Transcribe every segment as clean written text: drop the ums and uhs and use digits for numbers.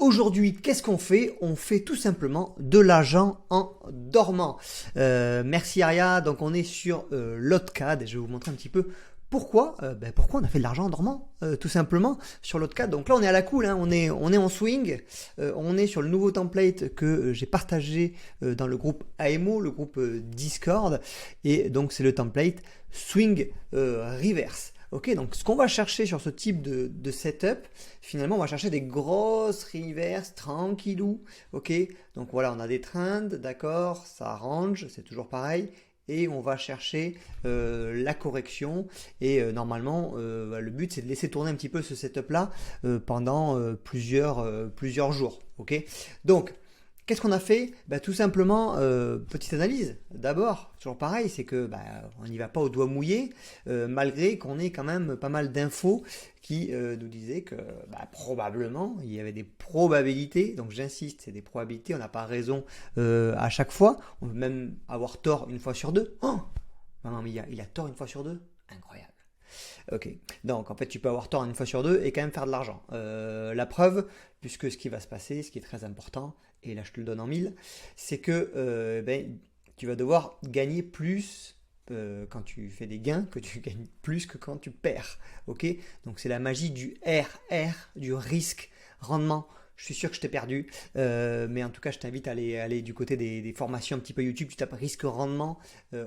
Aujourd'hui, qu'est-ce qu'on fait? On fait tout simplement de l'argent en dormant. Merci Aria, donc on est sur l'AutoCAD et je vais vous montrer un petit peu pourquoi, pourquoi on a fait de l'argent en dormant, tout simplement sur l'AutoCAD. Donc là on est à la cool, hein, on est en swing, on est sur le nouveau template que j'ai partagé dans le groupe AMO, le groupe Discord, et donc c'est le template Swing Reverse. Ok, donc ce qu'on va chercher sur ce type de setup, finalement on va chercher des grosses reverses tranquillou. Ok, donc voilà, on a des trends, d'accord, ça range, c'est toujours pareil. Et on va chercher la correction et normalement le but c'est de laisser tourner un petit peu ce setup là pendant plusieurs jours. Ok, donc qu'est-ce qu'on a fait? Tout simplement, petite analyse. D'abord, toujours pareil, c'est que on n'y va pas au doigt mouillé, malgré qu'on ait quand même pas mal d'infos qui nous disaient que probablement, il y avait des probabilités. Donc j'insiste, c'est des probabilités, on n'a pas raison à chaque fois. On peut même avoir tort une fois sur deux. Oh, maman, mais il a tort une fois sur deux? Incroyable. Ok, donc en fait tu peux avoir tort une fois sur deux et quand même faire de l'argent. La preuve, puisque ce qui va se passer, ce qui est très important, et là je te le donne en mille, c'est que tu vas devoir gagner plus quand tu fais des gains que tu gagnes plus que quand tu perds. Ok, donc c'est la magie du RR, du risque rendement. Je suis sûr que je t'ai perdu, mais en tout cas, je t'invite à aller du côté des formations un petit peu YouTube. Tu tapes risque rendement,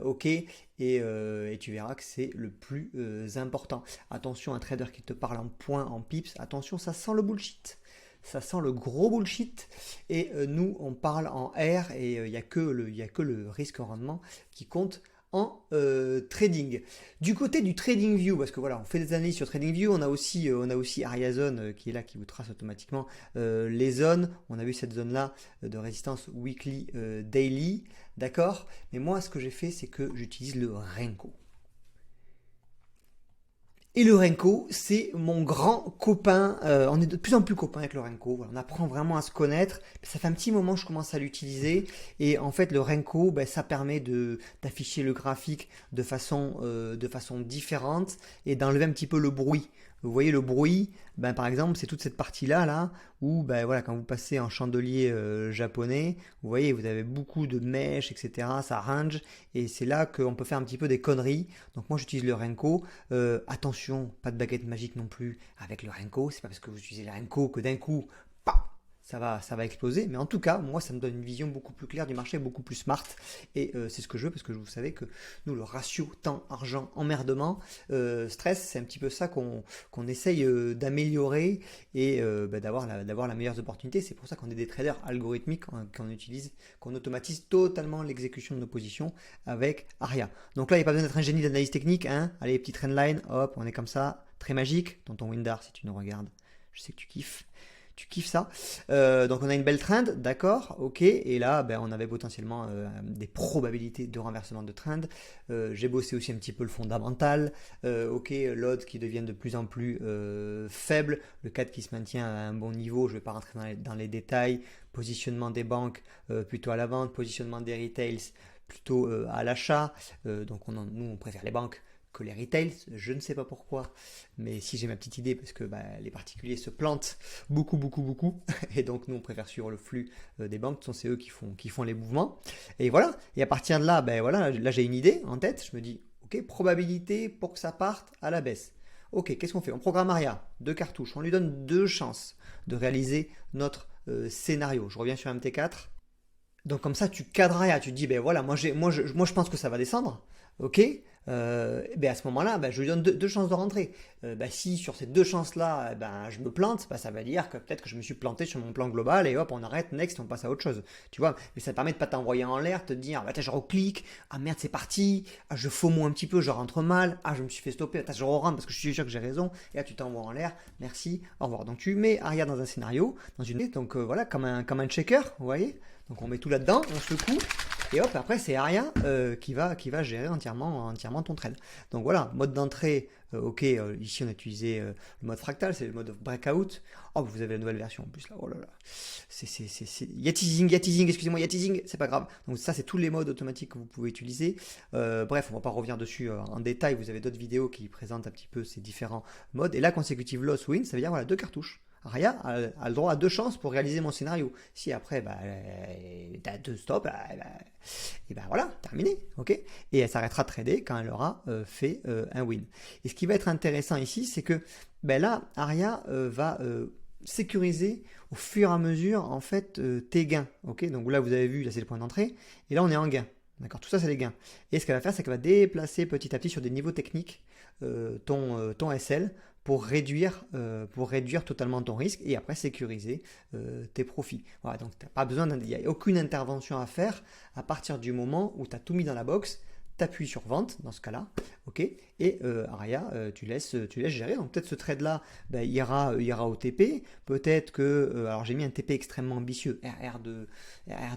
ok, et tu verras que c'est le plus important. Attention, un trader qui te parle en points, en pips, attention, ça sent le bullshit. Ça sent le gros bullshit. Et nous, on parle en R et il n'y a que le risque rendement qui compte en trading. Du côté du TradingView, parce que voilà, on fait des analyses sur TradingView, on a aussi Ariazone qui est là, qui vous trace automatiquement les zones. On a vu cette zone-là de résistance weekly, daily, d'accord. Mais moi, ce que j'ai fait, c'est que j'utilise le Renko. Et le Renko, c'est mon grand copain. On est de plus en plus copains avec le Renko. Voilà, on apprend vraiment à se connaître. Ça fait un petit moment que je commence à l'utiliser. Et en fait, le Renko, ça permet d'afficher le graphique de façon différente et d'enlever un petit peu le bruit. Vous voyez le bruit, par exemple, c'est toute cette partie-là, là, où voilà, quand vous passez en chandelier japonais, vous voyez, vous avez beaucoup de mèches, etc. Ça range, et c'est là qu'on peut faire un petit peu des conneries. Donc moi, j'utilise le Renko. Attention, pas de baguette magique non plus avec le Renko. C'est pas parce que vous utilisez le Renko que d'un coup, ça va exploser. Mais en tout cas, moi, ça me donne une vision beaucoup plus claire du marché, beaucoup plus smart. Et c'est ce que je veux parce que vous savez que nous, le ratio temps, argent, emmerdement, stress, c'est un petit peu ça qu'on essaye d'améliorer et d'avoir la meilleure opportunité. C'est pour ça qu'on est des traders algorithmiques, qu'on automatise totalement l'exécution de nos positions avec Aria. Donc là, il n'y a pas besoin d'être un génie d'analyse technique. Hein. Allez, petite trendline, hop, on est comme ça, très magique. Tonton Windar, si tu nous regardes, je sais que tu kiffes. Tu kiffes ça. Donc on a une belle trend, d'accord, ok. Et là, on avait potentiellement des probabilités de renversement de trend. J'ai bossé aussi un petit peu le fondamental. Ok, l'odd qui devient de plus en plus faible. Le CAD qui se maintient à un bon niveau. Je ne vais pas rentrer dans les détails. Positionnement des banques plutôt à la vente. Positionnement des retails plutôt à l'achat. Donc nous, on préfère les banques que les retails, je ne sais pas pourquoi, mais si j'ai ma petite idée, parce que les particuliers se plantent beaucoup, et donc nous on préfère suivre le flux des banques, c'est eux qui font les mouvements, et voilà, et à partir de là, voilà, là j'ai une idée en tête, je me dis, ok, probabilité pour que ça parte à la baisse. Ok, qu'est-ce qu'on fait? On programme Aria, 2 cartouches, on lui donne 2 chances de réaliser notre scénario. Je reviens sur MT4. Donc comme ça, tu cadres Aria, tu te dis, voilà, moi je pense que ça va descendre, ok. À ce moment-là, je lui donne deux chances de rentrer. Si sur ces 2 chances-là, je me plante, ça va dire que peut-être que je me suis planté sur mon plan global et hop, on arrête, next, on passe à autre chose. Tu vois, mais ça te permet de pas t'envoyer en l'air, te dire, je reclique, ah merde, c'est parti, ah, je FOMO un petit peu, je rentre mal, ah, je me suis fait stopper, je rentre parce que je suis sûr que j'ai raison, et là, tu t'envoies en l'air, merci, au revoir. Donc, tu mets Aria dans un scénario, donc voilà, comme un checker, vous voyez. Donc, on met tout là-dedans, on secoue. Et hop, après, c'est Aria qui va gérer entièrement ton trade. Donc voilà, mode d'entrée, ok, ici on a utilisé le mode fractal, c'est le mode breakout. Oh, vous avez la nouvelle version en plus là, oh là là. Il y a teasing, excusez-moi, il y a teasing, c'est pas grave. Donc ça, c'est tous les modes automatiques que vous pouvez utiliser. Bref, on va pas revenir dessus en détail, vous avez d'autres vidéos qui présentent un petit peu ces différents modes. Et là, consecutive loss win, ça veut dire voilà, 2 cartouches. Aria a le droit à 2 chances pour réaliser mon scénario. Si après, t'as 2 stops, et voilà, terminé, ok. Et elle s'arrêtera de trader quand elle aura fait un win. Et ce qui va être intéressant ici, c'est que là, Aria va sécuriser au fur et à mesure en fait tes gains, ok. Donc là, vous avez vu, là c'est le point d'entrée, et là on est en gain. D'accord, tout ça c'est les gains. Et ce qu'elle va faire, c'est qu'elle va déplacer petit à petit sur des niveaux techniques ton SL pour réduire totalement ton risque et après sécuriser tes profits. Voilà, donc tu n'as pas besoin, il n'y a aucune intervention à faire à partir du moment où tu as tout mis dans la box. Tu appuies sur vente dans ce cas-là, ok, et Aria, tu laisses gérer. Donc peut-être ce trade-là ira au TP, peut-être que, alors j'ai mis un TP extrêmement ambitieux, RR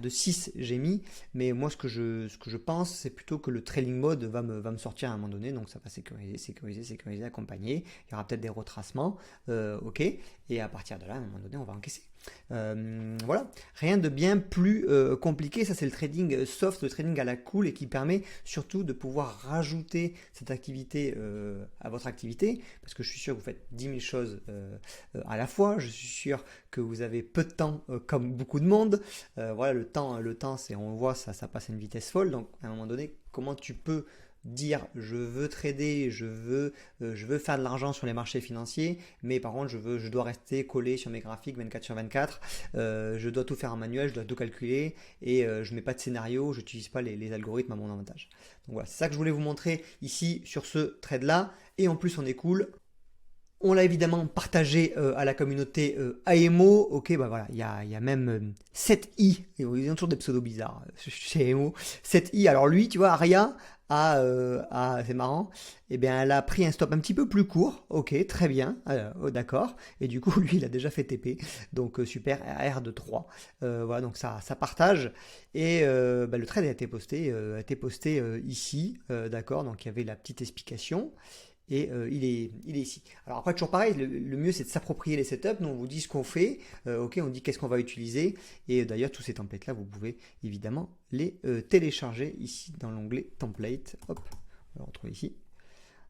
de 6 j'ai mis, mais moi ce que je pense, c'est plutôt que le trailing mode va me sortir à un moment donné, donc ça va sécuriser, accompagner, il y aura peut-être des retracements, ok, et à partir de là, à un moment donné, on va encaisser. Voilà, rien de bien plus compliqué. Ça c'est le trading soft, le trading à la cool et qui permet surtout de pouvoir rajouter cette activité à votre activité, parce que je suis sûr que vous faites 10 000 choses à la fois. Je suis sûr que vous avez peu de temps comme beaucoup de monde. Voilà, le temps c'est, on le voit, ça passe à une vitesse folle. Donc à un moment donné, comment tu peux dire je veux trader, je veux faire de l'argent sur les marchés financiers, mais par contre je dois rester collé sur mes graphiques 24/24, je dois tout faire en manuel, je dois tout calculer et je mets pas de scénario, je n'utilise pas les algorithmes à mon avantage. Donc voilà, c'est ça que je voulais vous montrer ici sur ce trade là, et en plus on est cool. On l'a évidemment partagé à la communauté AMO. Ok, voilà, il y a même 7i, ils ont toujours des pseudos bizarres chez AMO. 7i, alors lui, tu vois, Aria, c'est marrant, et bien elle a pris un stop un petit peu plus court, ok, très bien, d'accord, et du coup lui il a déjà fait TP, donc super, R de 3, voilà, donc ça partage, et le trade a été posté, ici, d'accord, donc il y avait la petite explication, et il est ici. Alors après, toujours pareil, le mieux c'est de s'approprier les setups. Nous on vous dit ce qu'on fait, ok, on dit qu'est-ce qu'on va utiliser, et d'ailleurs tous ces templates là vous pouvez évidemment les télécharger ici dans l'onglet template. Hop, on va le retrouver ici.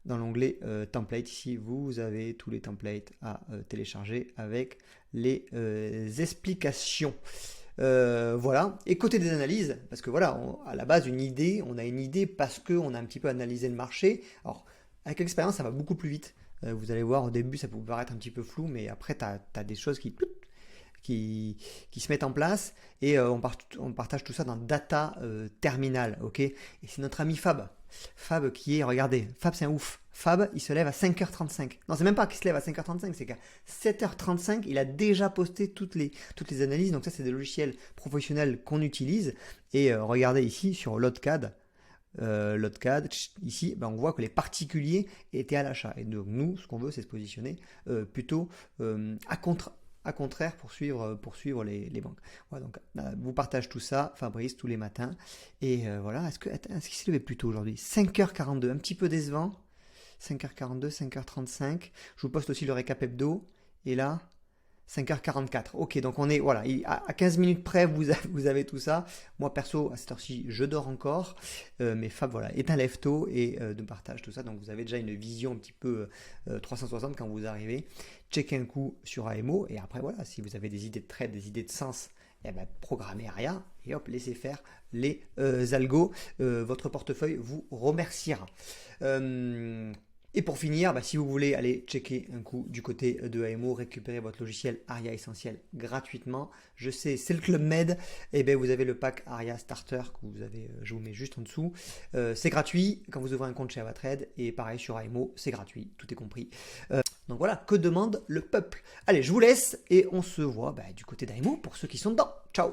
Dans l'onglet template ici, vous avez tous les templates à télécharger avec les explications. Voilà, et côté des analyses, parce que voilà, à la base on a une idée parce qu'on a un petit peu analysé le marché. Alors avec l'expérience, ça va beaucoup plus vite. Vous allez voir, au début, ça peut vous paraître un petit peu flou, mais après, tu as des choses qui se mettent en place et on partage tout ça dans Data Terminal, ok. Et c'est notre ami Fab. Fab qui est, regardez, Fab c'est un ouf. Fab, il se lève à 5h35. Non, c'est même pas qu'il se lève à 5h35, c'est qu'à 7h35, il a déjà posté toutes les analyses. Donc ça, c'est des logiciels professionnels qu'on utilise. Et regardez ici, sur Lotcad, ici, on voit que les particuliers étaient à l'achat. Et donc nous, ce qu'on veut, c'est se positionner plutôt à contraire pour suivre les banques. Voilà, donc vous partagez tout ça, Fabrice, tous les matins. Et voilà, est-ce qu'il s'est levé plus tôt aujourd'hui? 5h42, un petit peu décevant. 5h42, 5h35. Je vous poste aussi le récap hebdo. Et là, 5h44. Ok, donc on est, voilà, à 15 minutes près, vous avez tout ça. Moi, perso, à cette heure-ci, je dors encore. Mais Fab, voilà, est un lève-tôt et de partage tout ça. Donc, vous avez déjà une vision un petit peu 360 quand vous arrivez. Checkez un coup sur AMO. Et après, voilà, si vous avez des idées de trade, des idées de sens, eh ben, programmez rien et hop, laissez faire les algos. Votre portefeuille vous remerciera. Et pour finir, si vous voulez aller checker un coup du côté de AMO, récupérer votre logiciel Aria Essentiel gratuitement, je sais, c'est le Club Med, et bien vous avez le pack Aria Starter que vous avez, je vous mets juste en dessous. C'est gratuit quand vous ouvrez un compte chez Avatrade, et pareil sur AMO, c'est gratuit, tout est compris. Donc voilà, que demande le peuple? Allez, je vous laisse et on se voit du côté d'AMO pour ceux qui sont dedans. Ciao!